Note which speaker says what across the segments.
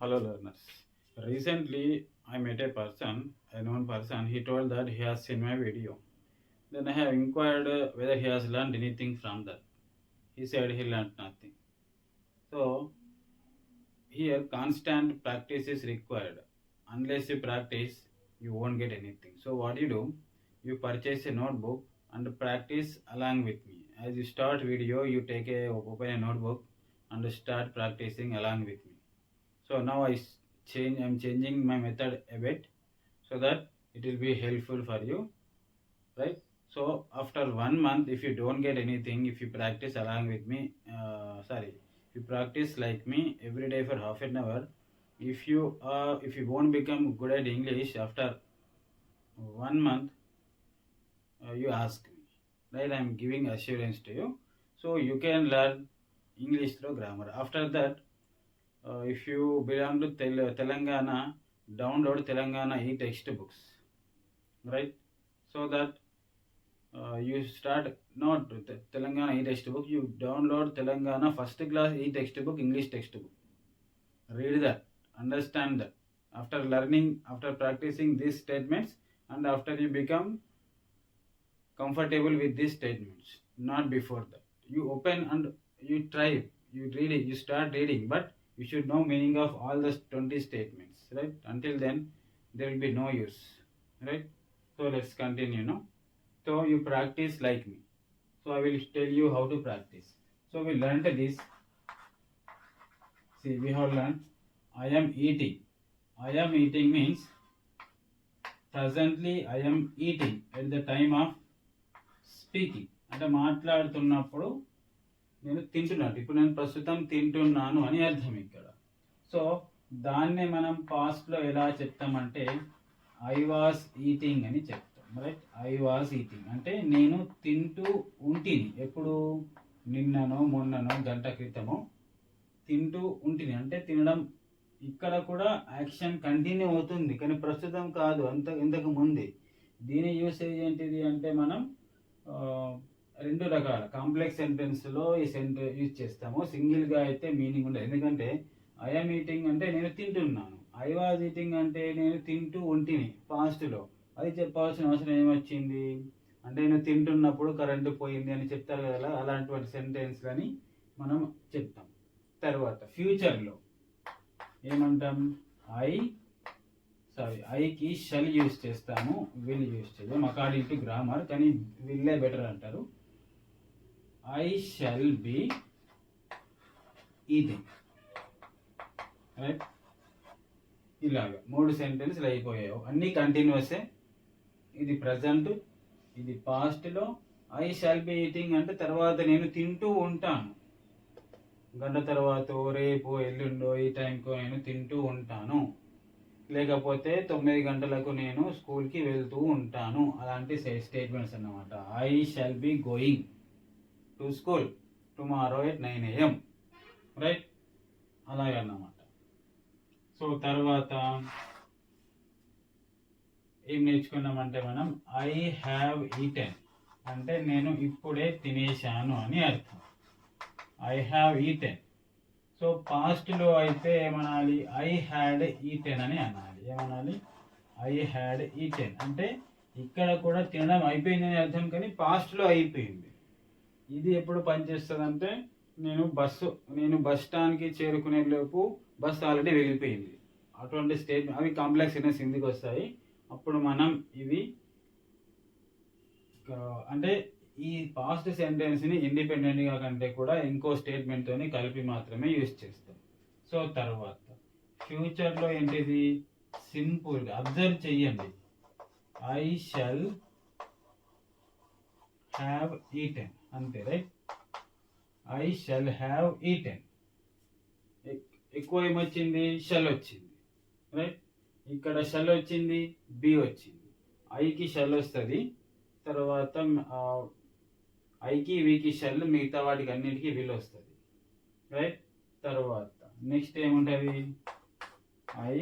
Speaker 1: Hello learners. Recently I met a known person. He told that he has seen my video. Then I have inquired whether he has learned anything from that. He said he learned nothing. So here constant practice is required. Unless you practice, you won't get anything. So what do? You purchase a notebook and practice along with me. As you start video, you open a notebook and start practicing along with me. So now I'm changing my method a bit so that it will be helpful for you, right? So after 1 month, if you don't get anything, if you practice along with me, if you practice like me every day for half an hour, if you won't become good at English after 1 month, you ask me, right? I'm giving assurance to you, so you can learn English through grammar. After that, if you belong to Telangana, download Telangana e-textbooks, right? So that you start not with the Telangana e-textbook, you download Telangana first class e-textbook, English textbook. Read that, understand that. After learning, after practicing these statements, and after you become comfortable with these statements, not before that. You open and you try, you read it, you start reading, but you should know meaning of all the 20 statements, right? Until then, there will be no use, right? So let's continue now. So you practice like me. So I will tell you how to practice. So we learned this. See, we have learned I am eating. I am eating means presently I am eating at the time of speaking. అంటే మాట్లాడుతున్నప్పుడు నేను తింటున్నాను, ఇప్పుడు నేను ప్రస్తుతం తింటున్నాను అని అర్థం ఇక్కడ. సో దాన్నే మనం పాస్ట్లో ఎలా చెప్తామంటే ఐ వాస్ ఈటింగ్ అని చెప్తాం, రైట్? ఐ వాస్ ఈటింగ్ అంటే నేను తింటూ ఉంటిని. ఎప్పుడు? నిన్ననో మొన్ననో గంట క్రితమో తింటూ ఉంటిని అంటే తినడం. ఇక్కడ కూడా యాక్షన్ కంటిన్యూ అవుతుంది, కానీ ప్రస్తుతం కాదు, ఇంతకు ముందే. దీని యూసేజ్ ఏంటిది అంటే మనం రెండు రకాల కాంప్లెక్స్ సెంటెన్స్లో ఈ సెంటెన్స్ యూజ్ చేస్తాము. సింగిల్గా అయితే మీనింగ్ ఉండదు, ఎందుకంటే ఐఎమ్ ఈటింగ్ అంటే నేను తింటున్నాను, ఐ వాజ్ ఈటింగ్ అంటే నేను తింటూ ఉంటిని పాస్ట్లో. అది చెప్పాల్సిన అవసరం ఏమొచ్చింది అంటే నేను తింటున్నప్పుడు కరెంటు పోయింది అని చెప్తారు కదా, అలాంటి సెంటెన్స్లని మనం చెప్తాం. తర్వాత ఫ్యూచర్లో ఏమంటాం? ఐకి షల్ యూజ్ చేస్తాము, విల్ యూజ్ చేద్దాం అకార్డింగ్ టు గ్రామర్, కానీ విల్లే బెటర్ అంటారు. I shall be eating, right? ఇలాగా 3 సెంటెన్స్లు అయిపోయాయి, అన్నీ కంటిన్యూసే. ఇది ప్రజెంట్, ఇది పాస్ట్లో. ఐ షల్ బి ఈటింగ్ అంటే తర్వాత నేను తింటూ ఉంటాను, గంట తర్వాత, రేపు, ఎల్లుండో ఈ టైంకో నేను తింటూ ఉంటాను. లేకపోతే 9 గంటలకు నేను స్కూల్కి వెళ్తూ ఉంటాను. అలాంటి స్టేట్మెంట్స్ అన్నమాట. I shall be going to school tomorrow at 9 AM, right? అలాగన్నమాట. సో తర్వాత ఏం నేర్చుకున్నామంటే మనం ఐ హ్యావ్ ఈటెన్ అంటే నేను ఇప్పుడే తినేశాను అని అర్థం. I have eaten. సో పాస్ట్లో అయితే ఏమనాలి? ఐ హ్యాడ్ ఈటెన్ అని అనాలి. ఏమనాలి? ఐ హ్యాడ్ ఈటెన్ అంటే ఇక్కడ కూడా తినడం అయిపోయిందని అర్థం, కానీ పాస్ట్లో అయిపోయింది. ఇది ఎప్పుడు పనిచేస్తుంది అంటే నేను బస్ స్టాండ్కి చేరుకునే లోపు బస్ ఆల్రెడీ వెళ్ళిపోయింది. అటువంటి స్టేట్మెంట్ అవి కాంప్లెక్స్ సెంటెన్స్ కిందకి వస్తాయి. అప్పుడు మనం ఇవి అంటే ఈ పాస్ట్ సెంటెన్స్ని ఇండిపెండెంట్గా కంటే కూడా ఇంకో స్టేట్మెంట్తోని కలిపి మాత్రమే యూజ్ చేస్తాం. సో తర్వాత ఫ్యూచర్లో ఏంటిది? సింపుల్గా అబ్జర్వ్ చెయ్యండి. ఐ షల్ హ్యావ్ ఈటెన్ అంతే, right? I shall have eaten. ఎక్కువ ఏమొచ్చింది? షల్ వచ్చింది, రైట్? ఇక్కడ షల్ వచ్చింది, బి వచ్చింది. ఐకి షల్ వస్తుంది, తర్వాత ఐకి వీకి షల్, మిగతా వాటికి అన్నిటికీ విల్ వస్తుంది, రైట్? తర్వాత నెక్స్ట్ ఏముంటుంది? ఐ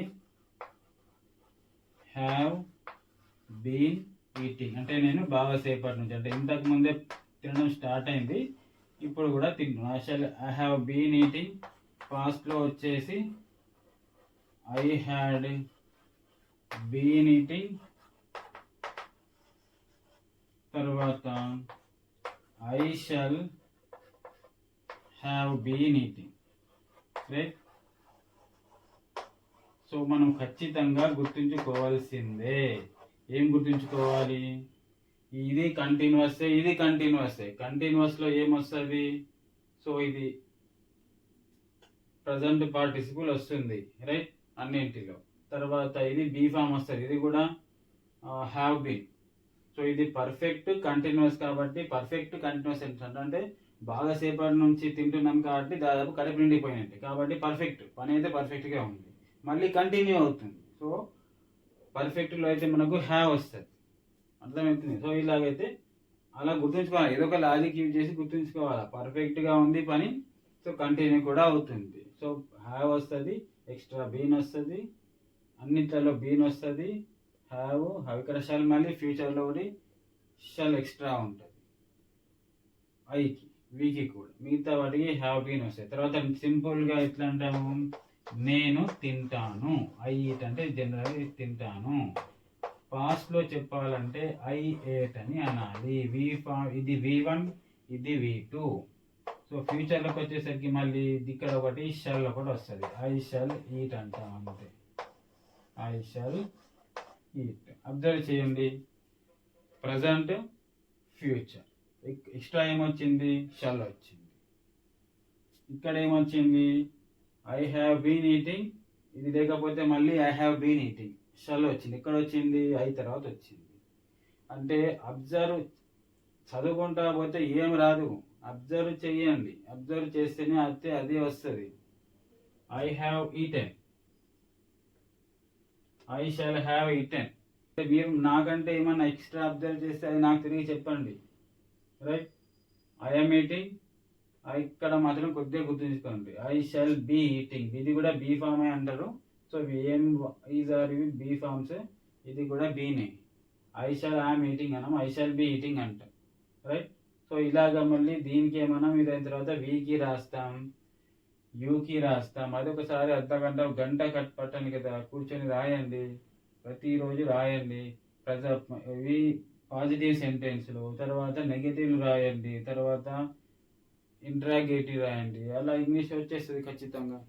Speaker 1: హ్యావ్ బీన్ ఈటింగ్ అంటే నేను బాగాసేపటి నుంచి, అంటే ఇంతకు ముందే తినడం స్టార్ట్ అయింది, ఇప్పుడు కూడా తింటున్నాను. ఐ హ్యావ్ బీన్ ఈటింగ్ పాస్ట్లో వచ్చేసి ఐ హ్యాడ్ బీన్ ఈటింగ్, తర్వాత I shall have been eating. Right. So మనం ఖచ్చితంగా గుర్తుంచుకోవాల్సిందే. ఏం గుర్తుంచుకోవాలి? ఇది కంటిన్యూస్, ఇది కంటిన్యూస్. కంటిన్యూస్లో ఏమొస్తుంది? సో ఇది ప్రజెంట్ పార్టిసిపుల్ వస్తుంది, రైట్, అన్నింటిలో. తర్వాత ఇది బీ ఫామ్ వస్తుంది, ఇది కూడా హ్యావ్ బీన్. సో ఇది పర్ఫెక్ట్ కంటిన్యూస్ కాబట్టి, పర్ఫెక్ట్ కంటిన్యూస్ అంటే బాగా సేపటి నుంచి తింటున్నాం కాబట్టి దాదాపు కడుపు నిండిపోయినట్టు, కాబట్టి పర్ఫెక్ట్ పని అయితే పర్ఫెక్ట్గా ఉంది, మళ్ళీ కంటిన్యూ అవుతుంది. సో పర్ఫెక్ట్లో అయితే మనకు హ్యావ్ వస్తుంది, అర్థమవుతుంది. సో ఇలాగైతే అలా గుర్తుంచుకోవాలి, ఏదో ఒక లాజిక్ యూజ్ చేసి గుర్తుంచుకోవాలి. పర్ఫెక్ట్గా ఉంది పని, సో కంటిన్యూ కూడా అవుతుంది. సో హ్యావ్ వస్తుంది, ఎక్స్ట్రా బీన్ వస్తుంది, అన్నిట్లలో బీన్ వస్తుంది, హ్యావ్ ఇక్కడ షల్, మళ్ళీ ఫ్యూచర్లో ఒకటి షల్ ఎక్స్ట్రా ఉంటుంది ఐకి, వీకి కూడా, మిగతా వాటికి హ్యావ్ బీన్ వస్తాయి. తర్వాత సింపుల్గా ఎట్లా అంటాము? నేను తింటాను, ఐ ఈట్ అంటే జనరల్ తింటాను. పాస్ట్లో చెప్పాలంటే ఐ ఏట్ అని అనాలి. ఇది V1, ఇది V2. సో ఫ్యూచర్లోకి వచ్చేసరికి మళ్ళీ ఇక్కడ ఒకటి షల్ ఒకటి వస్తుంది, ఐ షల్ ఈట్ అంటాం అంతే, ఐ షల్ ఈట్. అబ్జర్వ్ చేయండి, ప్రజెంట్, ఫ్యూచర్. ఎక్స్ట్రా ఏమొచ్చింది? షల్ వచ్చింది. ఇక్కడ ఏమొచ్చింది? ఐ హ్యావ్ బీన్ ఈటింగ్, ఇది లేకపోతే మళ్ళీ I have been eating, shall వచ్చింది. ఇక్కడ వచ్చింది ఐ తర్వాత వచ్చింది. అంటే అబ్జర్వ్, చదువుకుంటా పోతే ఏం రాదు, అబ్జర్వ్ చేయండి. అబ్జర్వ్ చేస్తేనే అదే వస్తుంది. I have eaten, I shall have eaten. మీరు నాకంటే ఏమన్నా ఎక్స్ట్రా అబ్జర్వ్ చేస్తే అది నాకు తిరిగి చెప్పండి, రైట్. ఐఎమ్ ఈటింగ్, ఇక్కడ మాత్రం కొద్దిగా గుర్తుంచుకోండి. ఐ షల్ బీ ఈటింగ్, ఇది కూడా బీ ఫామే అంటారు. సో ఏం ఈజ్ ఆర్ ఇవి బీ ఫామ్స్, ఇది కూడా బీనే. ఐ షల్ ఐఎమ్ ఈటింగ్ అనం, ఐ షల్ బీ ఈటింగ్ అంటాం, రైట్. సో ఇలాగ మళ్ళీ దీనికి మనం ఇది అయిన తర్వాత వీకి రాస్తాం, యూకి రాస్తాం. అది ఒకసారి అర్ధగంట గంట పట్టండి కదా, కూర్చొని రాయండి, ప్రతిరోజు రాయండి. ఇవి పాజిటివ్ సెంటెన్స్లు, తర్వాత నెగటివ్లు రాయండి, తర్వాత ఇంట్రాగేటివ్ రాయండి, అలా ఇంగ్లీష్ వచ్చేస్తుంది ఖచ్చితంగా.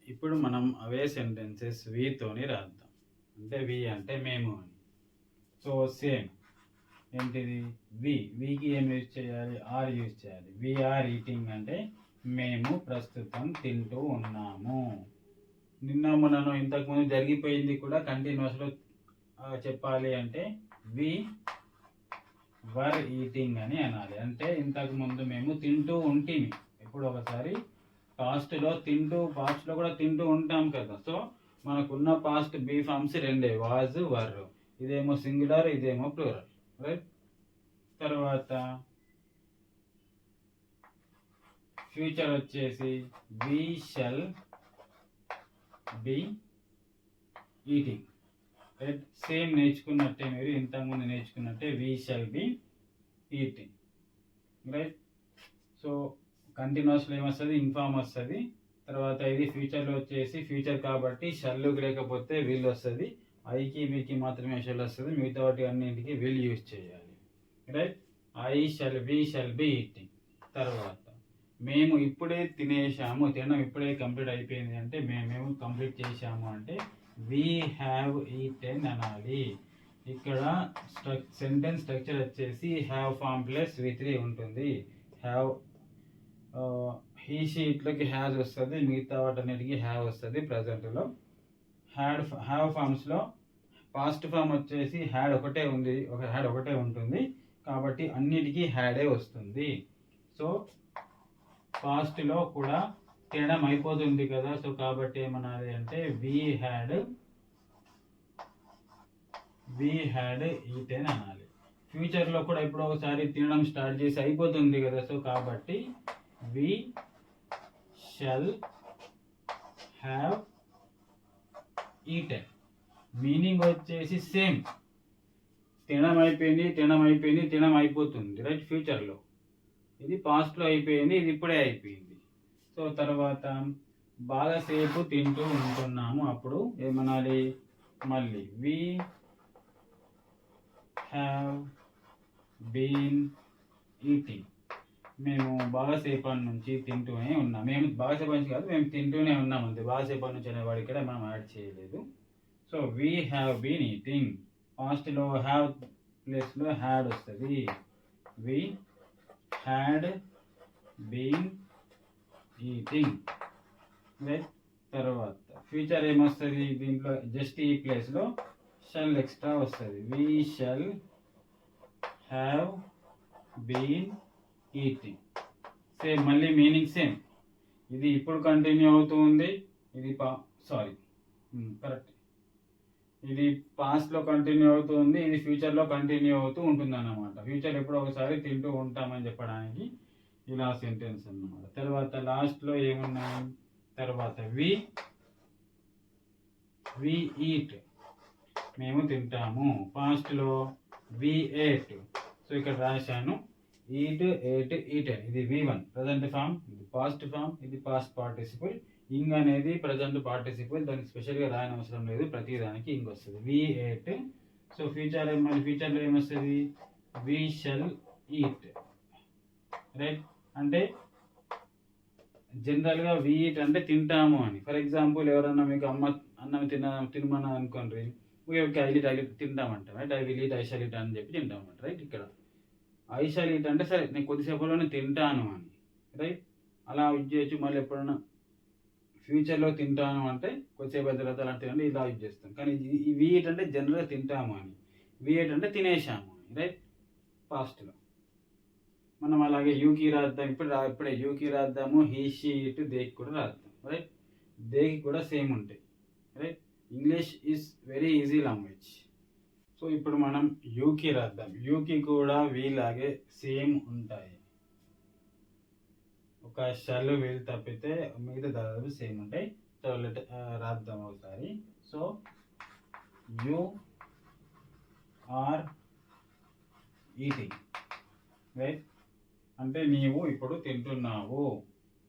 Speaker 1: ఇప్పుడు మనం అవే సెంటెన్సెస్ వీతోని రాద్దాం. అంటే వి అంటే మేము అని. సో సేమ్ ఏంటిది? వీకి ఏం యూజ్ చేయాలి? ఆర్ యూజ్ చేయాలి. వీఆర్ ఈటింగ్ అంటే మేము ప్రస్తుతం తింటూ ఉన్నాము. నిన్న మనను ఇంతకుముందు జరిగిపోయింది కూడా కంటిన్యూస్లో చెప్పాలి అంటే వి వర్ ఈటింగ్ అని అనాలి. అంటే ఇంతకు ముందు మేము తింటూ ఉంటిమి. ఇప్పుడు ఒకసారి పాస్ట్లో కూడా తింటూ ఉంటాం కదా. సో మనకున్న పాస్ట్ బీ ఫామ్స్ రెండే, వాజ్, వర్. ఇదేమో సింగులర్, ఇదేమో ప్లూరల్, రైట్. తర్వాత ఫ్యూచర్ వచ్చేసి we shall be eating, right. Same నేర్చుకున్నట్టే, మీరు ఇంతకుముందు నేర్చుకున్నట్టే we shall be eating, right. So కంటిన్యూస్లో ఏమొస్తుంది? ఇన్ఫామ్ వస్తుంది. తర్వాత ఇది ఫ్యూచర్లో వచ్చేసి ఫ్యూచర్ కాబట్టి షల్ లేకపోతే విల్ వస్తుంది. ఐకి వీకి మాత్రమే షల్ వస్తుంది, మిగతా వాటి అన్నింటికి విల్ యూజ్ చేయాలి, right. I shall be eating. తర్వాత మేము ఇప్పుడే తినేసాము, తినడం ఇప్పుడే కంప్లీట్ అయిపోయింది అంటే మేము కంప్లీట్ చేసాము అంటే వీ హ్యావ్ ఈటెన్ అనాలి. ఇక్కడ సెంటెన్స్ స్ట్రక్చర్ వచ్చేసి హ్యావ్ ఫామ్ ప్లస్ V3 ఉంటుంది. హ్యావ్ హీ షీట్లోకి హ్యాజ్ వస్తుంది, మిగతా వాటన్నిటికీ హ్యావ్ వస్తుంది ప్రజెంట్లో. హ్యావ్ ఫామ్స్లో పాస్ట్ ఫామ్ వచ్చేసి హ్యాడ్ ఒకటే ఉంటుంది కాబట్టి అన్నిటికీ హ్యాడే వస్తుంది. సో పాస్ట్లో కూడా తినడం అయిపోతుంది కదా, సో కాబట్టి ఏమనాలి అంటే వీ హ్యాడ్ ఈటెన్ అనాలి. ఫ్యూచర్లో కూడా ఇప్పుడు ఒకసారి తినడం స్టార్ట్ చేసి అయిపోతుంది కదా, సో కాబట్టి we shall have eaten. Meaning వచ్చేసి సేమ్, తినడం అయిపోతుంది, రైట్. ఫ్యూచర్లో ఇది పాస్ట్లో అయిపోయింది, ఇది ఇప్పుడే అయిపోయింది. సో తర్వాత బాగాసేపు తింటూ ఉంటున్నాము, అప్పుడు ఏమనాలి? మళ్ళీ వి హ్యావ్ బీన్ ఈటింగ్. మేము బాగాసేపటి నుంచి తింటూనే ఉన్నాం. మేము బాగాసేపటి నుంచి కాదు, మేము తింటూనే ఉన్నాం అంతే. బాగాసేపటి నుంచి అనేవాడు ఇక్కడ మనం యాడ్ చేయలేదు. So we have been eating. పాస్ట్లో హ్యావ్ ప్లేస్లో హ్యాడ్ వస్తుంది. We had been eating, right. తర్వాత ఫ్యూచర్ ఏమొస్తుంది దీంట్లో? జస్ట్ ఈ ప్లేస్లో షల్ ఎక్స్ట్రా వస్తుంది. We shall have been eating. Same, మళ్ళీ మీనింగ్ సేమ్. ఇది ఇప్పుడు కంటిన్యూ అవుతూ ఉంది, ఇది కరెక్ట్. ఇది పాస్ట్లో కంటిన్యూ అవుతుంది, ఇది ఫ్యూచర్లో కంటిన్యూ అవుతూ ఉంటుంది అన్నమాట. ఫ్యూచర్ ఎప్పుడో ఒకసారి తింటూ ఉంటామని చెప్పడానికి ఇలా సెంటెన్స్ అన్నమాట. తర్వాత లాస్ట్లో ఏమున్నాయి? తర్వాత వి ఈట్, మేము తింటాము. పాస్ట్లో వి ఏట్. సో ఇక్కడ రాశాను ఈట్, ఏట్, ఈటెన్. ఇది V1 ప్రజెంట్ ఫామ్, ఇది పాస్ట్ ఫామ్, ఇది పాస్ట్ పార్టిసిపుల్. ఇంగ్ అనేది ప్రజెంట్ పార్టిసిపుల్, దానికి స్పెషల్గా రాయని అవసరం లేదు, ప్రతి దానికి ఇంగ్ వస్తుంది. వి ఏట్. సో ఫ్యూచర్లో ఏమొస్తుంది? We shall eat, right. అంటే జనరల్గా వి ఈట్ అంటే తింటాము అని. ఫర్ ఎగ్జాంపుల్ ఎవరన్నా మీకు అన్నం తినమని అనుకోండి, ఓకే ఐ లీట్ తింటామంట, right. I will eat, I shall eat అని చెప్పి తింటామంట, రైట్. ఇక్కడ ఐ షల్ ఈట్ అంటే సరే నేను కొద్దిసేపులోనే తింటాను అని, రైట్. అలా యూజ్ చేయొచ్చు. మళ్ళీ ఎప్పుడైనా ఫ్యూచర్లో తింటాను అంటే కొద్దిసేపు అయిన తర్వాత అలా తినండి, ఇలా యూజ్ చేస్తాం. కానీ ఈ వి ఈట్ అంటే జనరల్గా తింటాము అని, వి ఈట్ అంటే తినేసాము అని, రైట్. పాస్ట్లో మనం అలాగే యూకి రాద్దాం. ఇప్పుడే యూకి రాద్దాము. హీ షీ ఇట్, దేకి కూడా రాద్దాం, రైట్. దేకి కూడా సేమ్ ఉంటాయి, right. English is very easy language. So ఇప్పుడు మనం యూకి రాద్దాం. యూకి కూడా వీలాగే సేమ్ ఉంటాయి. ఒక షల్ వీల్ తప్పితే మిగతా దాదాపు సేమ్ ఉంటాయి. సో రాద్దాం ఒకసారి. So you are eating, right. అంటే నీవు ఇప్పుడు తింటున్నావు.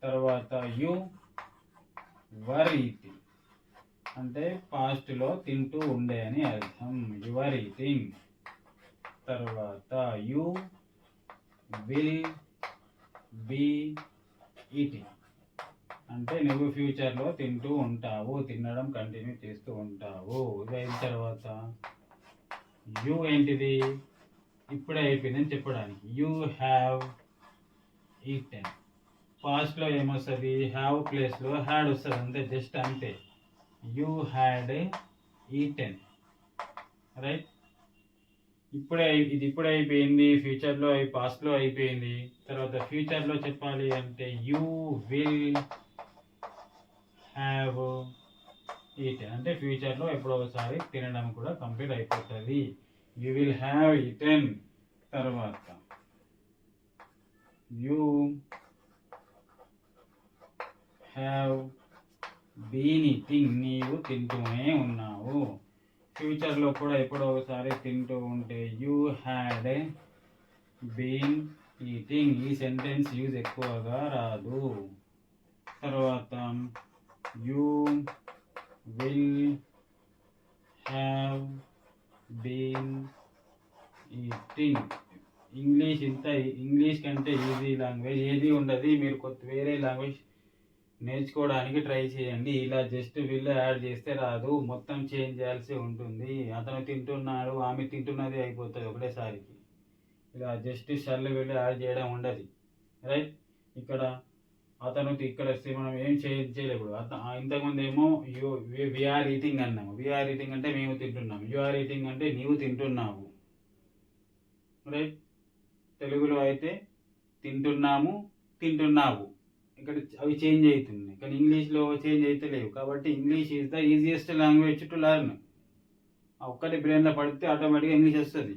Speaker 1: తర్వాత యూ వర్ ఈటింగ్ అంటే పాస్ట్లో తింటూ ఉండే అని అర్థం, యు ఆర్ ఈటింగ్. తర్వాత యూ విల్ బీ ఈటింగ్ అంటే నువ్వు ఫ్యూచర్లో తింటూ ఉంటావు, తినడం కంటిన్యూ చేస్తూ ఉంటావు. ఇది అయిన తర్వాత యూ ఏంటిది? ఇప్పుడే అయిపోయిందని చెప్పడానికి. You have eaten. పాస్ట్లో ఏమొస్తుంది? హ్యావ్ ప్లేస్లో హ్యాడ్ వస్తుంది, అంతే, జస్ట్ అంతే. You had eaten, right. ఇది ఇప్పుడే అయిపోయింది, ఫ్యూచర్లో పాస్ట్లో అయిపోయింది. తర్వాత ఫ్యూచర్లో చెప్పాలి అంటే యూ విల్ హ్యావ్ ఈటెన్ అంటే ఫ్యూచర్లో ఎప్పుడో ఒకసారి తినడం కూడా కంప్లీట్ అయిపోతుంది. You will have eaten. తర్వాత యూ హ్యావ్ బీన్ ఈటింగ్, నీవు తింటూనే ఉన్నావు. ఫ్యూచర్లో కూడా ఎప్పుడో ఒకసారి తింటూ ఉంటే యూ హ్యాడ్ బీన్ ఈటింగ్. ఈ సెంటెన్స్ యూజ్ ఎక్కువగా రాదు. తర్వాత యూ విల్ హ్యావ్ బీన్ ఈటింగ్. ఇంగ్లీష్ కంటే ఈజీ లాంగ్వేజ్ ఏది ఉండదు. మీరు వేరే లాంగ్వేజ్ నేర్చుకోవడానికి ట్రై చేయండి. ఇలా జస్ట్ వీళ్ళు యాడ్ చేస్తే రాదు, మొత్తం చేంజ్ చేయాల్సి ఉంటుంది. అతను తింటున్నాడు, ఆమె తింటున్నది అయిపోతుంది ఒకటేసారికి. ఇలా జస్ట్ షల్ వీళ్ళు యాడ్ చేయడం ఉండదు, రైట్. ఇక్కడ ఇక్కడ మనం ఏం చేయలేవు. ఇంతకుముందు ఏమో వీఆర్ ఈటింగ్ అన్నాము. వీఆర్ ఈటింగ్ అంటే మేము తింటున్నాము. యు ఆర్ ఈటింగ్ అంటే నీవు తింటున్నావు, రైట్. తెలుగులో అయితే తింటున్నావు. ఇక్కడ అవి చేంజ్ అవుతున్నాయి, కానీ ఇంగ్లీష్లో చేంజ్ అయితే లేవు. కాబట్టి English is the easiest language to learn. ఒక్కటి బ్రెయిన్లో పడితే ఆటోమేటిక్గా ఇంగ్లీష్ వస్తుంది,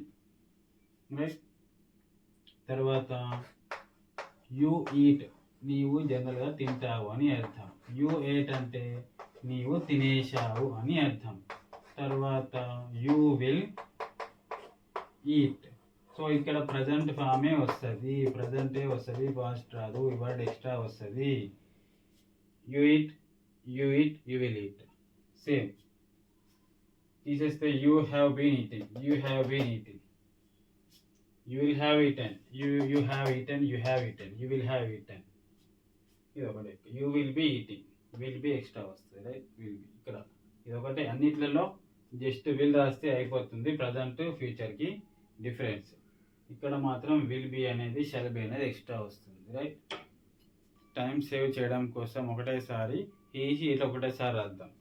Speaker 1: రైట్. తర్వాత యూ ఈట్, నీవు జనరల్గా తింటావు అని అర్థం. యూ ఏట్ అంటే నీవు తినేశావు అని అర్థం. తర్వాత యూ విల్ ఈట్. సో ఇక్కడ ప్రజెంట్ ఫామే వస్తుంది, ప్రజెంటే వస్తుంది, పాస్ట్ రాదు. ఈ వర్డ్ ఎక్స్ట్రా వస్తుంది. You eat, you eat, you will eat. Same. తీసేస్తే you have been eating, you have been eating. You will have eaten, you have eaten, you have eaten, you will have eaten. ఇది ఒకటి. You will be eating, will be extra వస్తుంది, right? Will be ఇక్కడ ఇది ఒకటి. అన్నిట్లలో just will రాస్తే అయిపోతుంది, present ఫ్యూచర్కి difference. ఇక్కడ మాత్రం విల్ బీ అనేది షల్ బీ అనేది ఎక్స్ట్రా వస్తుంది, రైట్? టైం సేవ్ చేయడం కోసం ఒకటేసారి హీ ఇట్లా ఒకటేసారి రాద్దాం,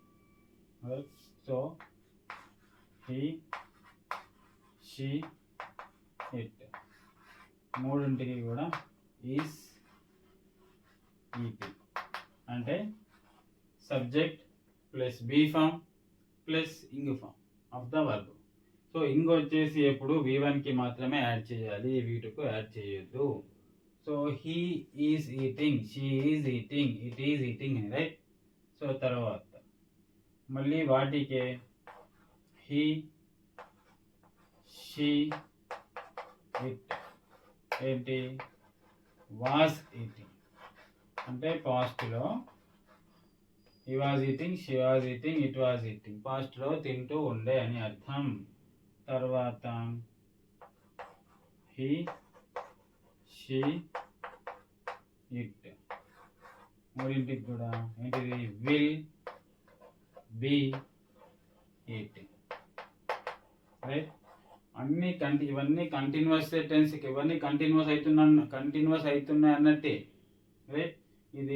Speaker 1: right? So he, she, it మూడింటికి కూడా ఈస్, ఈటింగ్ అంటే subject plus be form plus ing form of the verb. So ing వచ్చేసి ఎప్పుడు V1కి మాత్రమే యాడ్ చేయాలి, V2కు యాడ్ చేయొద్దు. So he is eating, she is eating, it is eating, right? So తర్వాత మళ్ళీ వాటికే హీ, షీ, ఇట్ ఏంటి? వాస్ ఈటింగ్ అంటే పాస్ట్లో he was eating, she was eating, it was eating, పాస్ట్లో తింటూ ఉండే అని అర్థం. తర్వాత హీ, షీ, ఇట్ మూడింటికి కూడా ఏంటిది? Will be eating, right? ఇవన్నీ కంటిన్యూస్ టెన్స్కి, ఇవన్నీ కంటిన్యూస్ అవుతున్నాయి అన్నట్టే, రైట్? ఇది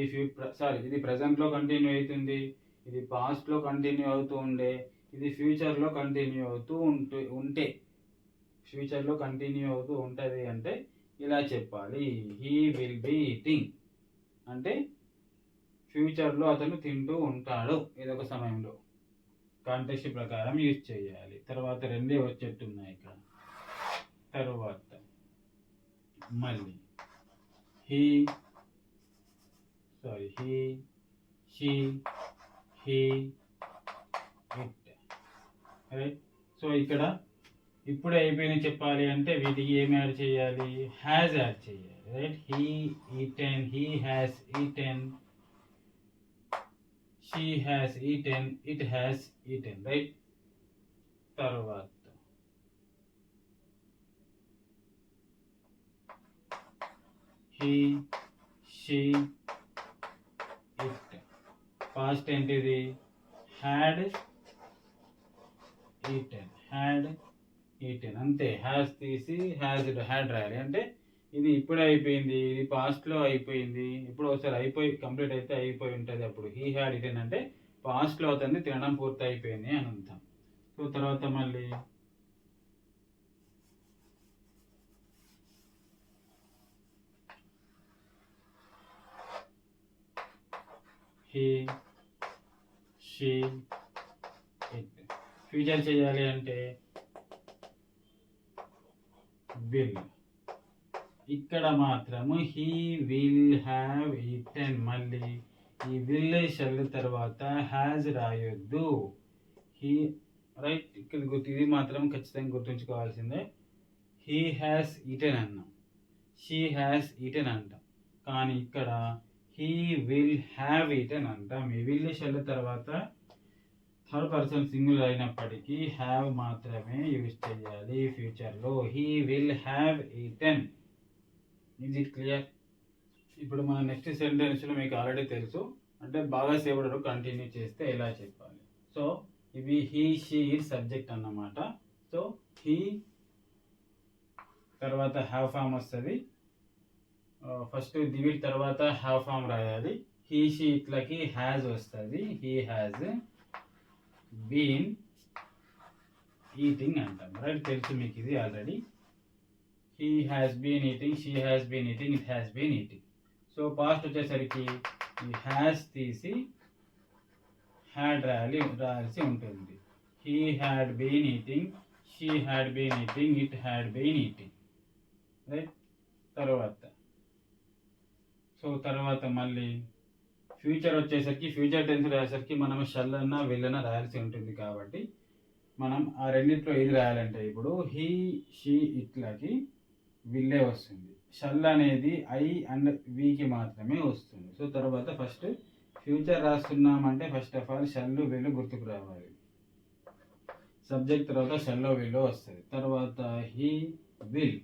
Speaker 1: ఇది ప్రజెంట్లో కంటిన్యూ అవుతుంది, ఇది పాస్ట్లో కంటిన్యూ అవుతూ ఉండే, ఇది ఫ్యూచర్లో కంటిన్యూ అవుతూ ఉంటే ఫ్యూచర్లో కంటిన్యూ అవుతూ ఉంటుంది అంటే ఇలా చెప్పాలి. హీ విల్ బీ ఈటింగ్ అంటే ఫ్యూచర్లో అతను తింటూ ఉంటాడు ఏదో ఒక సమయంలో. కాంటెక్స్ట్ ప్రకారం యూజ్ చేయాలి. తర్వాత రెండే వచ్చేట్టున్నాయి ఇక్కడ. తర్వాత మళ్ళీ he, she, he, it, right? So ఇక్కడ ఇప్పుడే అయిపోయినాయి చెప్పాలి అంటే వీటికి ఏం యాడ్ చేయాలి? హ్యాజ్ యాడ్ చేయాలి, right? He eaten, he has eaten, she has eaten, it has eaten, right? తర్వాత హీ, షీ, ఇట్ పాస్ట్ ఏంటిది? హ్యాడ్ ఈటెన్, హ్యాడ్ ఈటెన్, అంతే. హ్యాస్ తీసి హ్యాడ్ రాయాలి. అంటే ఇది ఇప్పుడే అయిపోయింది, ఇది పాస్ట్లో అయిపోయింది, ఇప్పుడు ఒకసారి కంప్లీట్ అయితే అయిపోయి ఉంటుంది. అప్పుడు హీ హ్యాడ్ ఈటెన్ అంటే పాస్ట్లో అవుతుంది, తినడం పూర్తి అయిపోయింది అని అర్థం. సో తర్వాత మళ్ళీ హీ, షీ, ఇట్ ఫ్యూచర్ చేయాలి అంటే విల్. ఇక్కడ మాత్రము హీ విల్ హ్యావ్ ఈటెన్, మళ్ళీ ఈ విల్ షెల్ తర్వాత హ్యాజ్ రాయొద్దు. He, right? ఇక్కడ ఇది మాత్రం ఖచ్చితంగా గుర్తుంచుకోవాల్సిందే. హీ హ్యాస్ ఈటెన్ అన్నాం, షీ హ్యాస్ ఈటెన్ అంటాం, కానీ ఇక్కడ హీ విల్ హ్యావ్ ఈటెన్ అంటాం. ఈ విల్ షెల్ తర్వాత థర్డ్ పర్సన్ సింగులర్ అయినప్పటికీ హ్యావ్ మాత్రమే యూజ్ చేయాలి ఫ్యూచర్లో. He will have eaten. Is it clear? ఇప్పుడు మన నెక్స్ట్ సెంటెన్స్లో మీకు ఆల్రెడీ తెలుసు, అంటే బాగా సేపటి కంటిన్యూ చేస్తే ఎలా చెప్పాలి. సో ఇవి హీ, షీ ఈజ్ సబ్జెక్ట్ అన్నమాట. సో హీ తర్వాత హ్యావ్ ఫామ్ వస్తుంది. ఫస్ట్ వీటి తర్వాత హ్యావ్ ఫామ్ రాయాలి. హీ, షీ, ఇట్లకి హ్యాజ్ వస్తుంది. హీ హ్యాజ్ బీన్ ఈటింగ్ అంటాం, రైట్? తెలుసు మీకు ఇది already. He has been eating, she has been eating, it has been eating. So past వచ్చేసరికి ఈ హ్యాస్ తీసి హ్యాడ్ రాయాల్సి ఉంటుంది. He had been eating, she had been eating, it had been eating, right? తర్వాత మళ్ళీ ఫ్యూచర్ వచ్చేసరికి, future tense రాసేసరికి మనం shall అన్న విల్ అన్న రాయాల్సి ఉంటుంది. కాబట్టి మనం ఆ రెండింటిలో ఏది రాయాలంటే ఇప్పుడు హీ, షీ, ఇట్లకి విల్లే వస్తుంది. షల్ అనేది ఐ అండ్ వీకి మాత్రమే వస్తుంది. సో తర్వాత ఫస్ట్ ఫ్యూచర్ రాస్తున్నామంటే first of all shall will గుర్తుకు రావాలి. సబ్జెక్ట్ తర్వాత షల్లో వీళ్ళు వస్తుంది. తర్వాత he will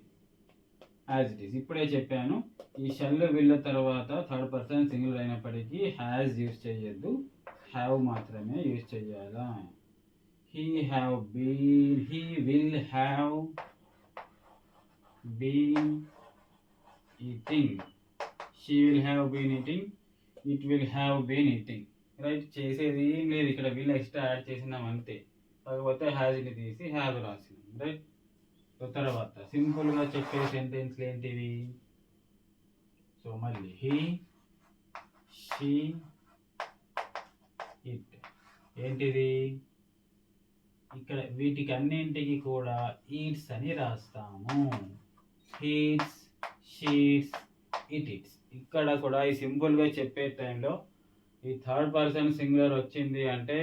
Speaker 1: as it is. ఇప్పుడే చెప్పాను, ఈ షల్ వీళ్ళ తర్వాత థర్డ్ పర్సన్ సింగులర్ అయినప్పటికీ హ్యాజ్ యూజ్ చేయొద్దు, హ్యావ్ మాత్రమే యూజ్ చేయాలా. He have been, he will have been eating, she will have been eating, it will have been eating. Right, చేసేది ఏం లేదు ఇక్కడ, వీళ్ళు ఎక్స్ట్రా యాడ్ చేసినాం అంతే. కాకపోతే హ్యాజ్ని తీసి హ్యావ్ రాసినాం. రైట్. తర్వాత సింపుల్గా చెప్పే సెంటెన్స్లు ఏంటివి? సో మళ్ళీ హీ, షీ, ఇట్. ఏంటిది ఇక్కడ? వీటికి అన్నింటికి కూడా ఈట్స్ అని రాస్తాము. Heats, sheets, it it's. ఇక్కడ కూడా ఈ సింపుల్గా చెప్పే టైంలో ఈ థర్డ్ పర్సన్ సింగులర్ వచ్చింది అంటే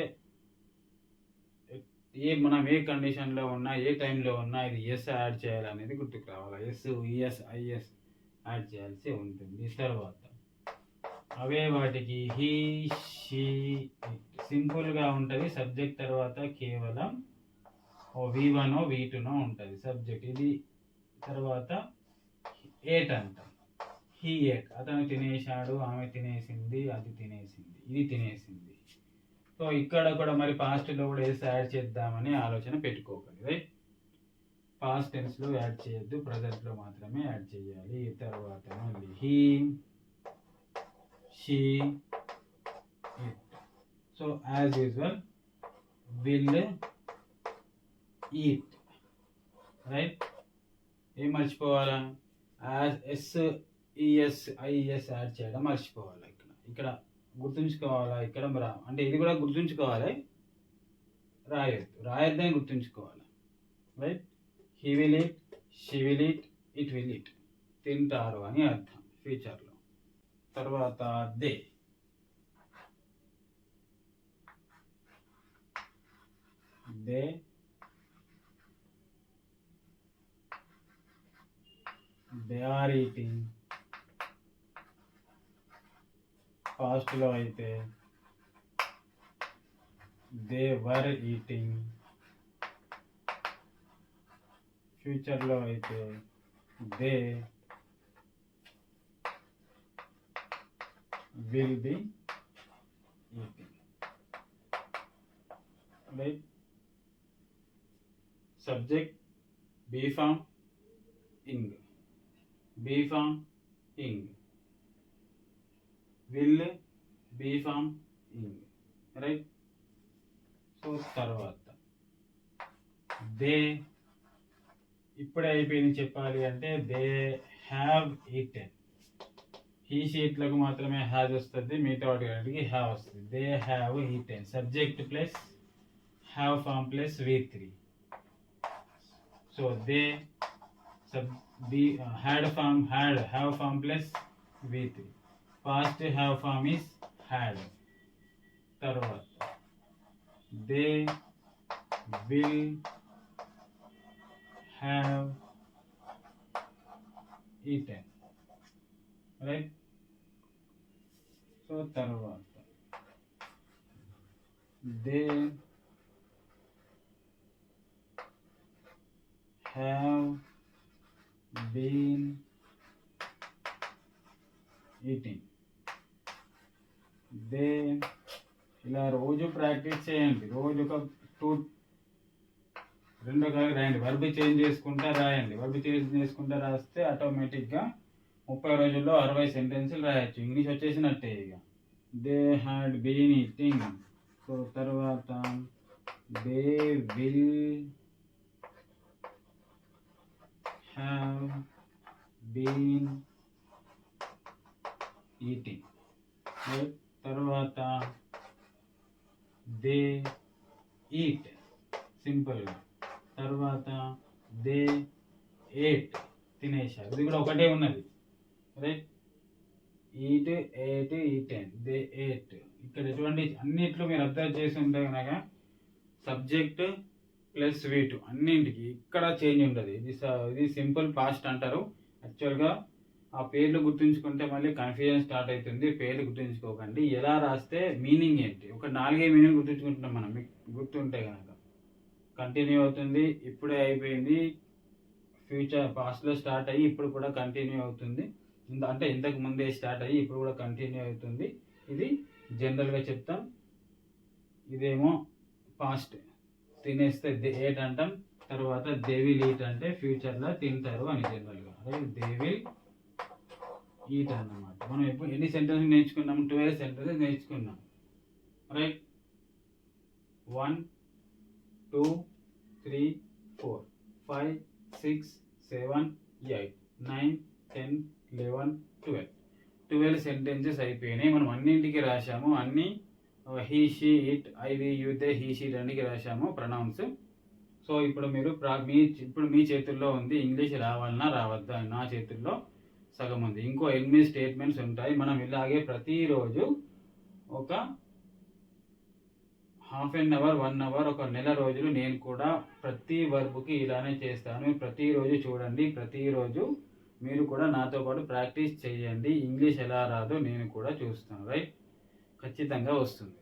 Speaker 1: మనం ఏ కండిషన్లో ఉన్నా, ఏ టైంలో ఉన్నా ఇది ఎస్ యాడ్ చేయాలనేది గుర్తుకు రావాలి. ఎస్, ఈఎస్, ఐఎస్ యాడ్ చేయాల్సి ఉంటుంది. తర్వాత అవే వాటికి హీ, షీ, ఇట్ సింపుల్గా ఉంటుంది. సబ్జెక్ట్ తర్వాత కేవలం V1 V2 ఉంటుంది సబ్జెక్ట్. ఇది తర్వాత ఏట్ అంటాం. హీ ఏట్, అతను తినేశాడు, ఆమె తినేసింది, అది తినేసింది, ఇది తినేసింది. సో ఇక్కడ కూడా మరి పాస్ట్లో కూడా ఎస్ యాడ్ చేద్దామని ఆలోచన పెట్టుకోకండి. రైట్, పాస్ట్ టెన్స్లో యాడ్ చేయొద్దు, ప్రజెంట్లో మాత్రమే యాడ్ చేయాలి. తర్వాత మళ్ళీ he, she, it. So as usual will eat. Right, ఏం మర్చిపోవాలా? As S, ES, IS add చేయడం మర్చిపోవాలి. ఇక్కడ గుర్తుంచుకోవాలా? ఇక్కడ అంటే ఇది కూడా గుర్తుంచుకోవాలి, రాయొద్దని గుర్తుంచుకోవాలి. Right, he will eat, she will eat, it will eat. తింటారు అని అర్థం ఫ్యూచర్లో. తర్వాత దే. They are eating. పాస్ట్లో అయితే దే వర్ ఈటింగ్, ఫ్యూచర్లో అయితే they will be eating. Right, subject be form ing, be form ing, will be form ing. Right. So తర్వాత దే ఇప్పుడే అయిపోయింది చెప్పాలి అంటే దే హ్యావ్ ఈటెన్. ఈ షీట్లకు మాత్రమే హ్యావ్ వస్తుంది, మిగతా వాటికి హ్యావ్ వస్తుంది. They have eaten, subject plus have form plus V3. So they had form, have form plus V3. Past have form is had. తర్వాత they will have eaten. Right? So తర్వాత they have been eating. They ఇలా రోజు practice చేయండి. రోజు ఒక 2 రాయండి. Verb change చేసుకుంటా రాయండి. వర్బ్ చేంజ్ చేసుకుంటా రాస్తే ఆటోమేటిక్గా 30 రోజుల్లో 60 సెంటెన్సులు రాయొచ్చు. ఇంగ్లీష్ వచ్చేసినట్టే ఇక. They had been eating. So తర్వాత they will have been eating. తర్వాత దే ఈట్, సింపుల్గా. తర్వాత దే ఏట్, తినేశారు. ఇది కూడా ఒకటే ఉన్నది. Right, eat, ate, eaten, they ate. ఇక్కడ ఎటువంటి అన్నిట్లో మీరు అబ్జర్వ్ చేసి ఉంటే కనుక సబ్జెక్ట్ ప్లస్ V2 అన్నింటికి ఇక్కడ చేంజ్ ఉంటుంది. ఇది సింపుల్ పాస్ట్ అంటారు. యాక్చువల్గా ఆ పేర్లు గుర్తుంచుకుంటే మళ్ళీ కన్ఫ్యూజన్ స్టార్ట్ అవుతుంది. పేర్లు గుర్తుంచుకోకండి, ఎలా రాస్తే మీనింగ్ ఏంటి, ఒక 4 మీనింగ్ గుర్తుంచుకుంటున్నాం మనం. మీకు గుర్తుంటే కనుక కంటిన్యూ అవుతుంది, ఇప్పుడే అయిపోయింది, ఫ్యూచర్ పాస్ట్లో స్టార్ట్ అయ్యి ఇప్పుడు కూడా కంటిన్యూ అవుతుంది, అంటే ఇంతకు ముందే స్టార్ట్ అయ్యి ఇప్పుడు కూడా కంటిన్యూ అవుతుంది. ఇది జనరల్గా చెప్తాం. ఇదేమో పాస్ట్, తినేస్తే ఏట్ అంటాం. తర్వాత దే విల్ ఈట్ అంటే ఫ్యూచర్లో తింటారు అని జనరల్గా. రైట్, దే విల్ ఈట్ అన్నమాట. మనం ఎప్పుడు ఎన్ని సెంటెన్స్ నేర్చుకున్నాం? 12 సెంటెన్సెస్ నేర్చుకున్నాం. రైట్, 1 2 3 4 5 6 7 8 9 10 11 12 సెంటెన్సెస్ అయిపోయినాయి. మనం అన్నింటికి రాశాము. అన్నీ he she it I we you they he she అన్నిటికి రాశాము ప్రొనౌన్స్. సో ఇప్పుడు మీరు ఇప్పుడు మీ చేతుల్లో ఉంది, ఇంగ్లీష్ రావాలన్నా రావద్దా. నా చేతుల్లో సగం ఉంది, ఇంకో 8 స్టేట్మెంట్స్ ఉంటాయి. మనం ఇలాగే ప్రతిరోజు ఒక హాఫ్ అన్ అవర్ 1 అవర్ ఒక నెల రోజులు నేను కూడా ప్రతి వర్బ్కి ఇలానే చేస్తాను. ప్రతిరోజు చూడండి, ప్రతిరోజు మీరు కూడా నాతో పాటు ప్రాక్టీస్ చేయండి. ఇంగ్లీష్ ఎలా రాదో నేను కూడా చూస్తాను. రైట్, ఖచ్చితంగా వస్తుంది.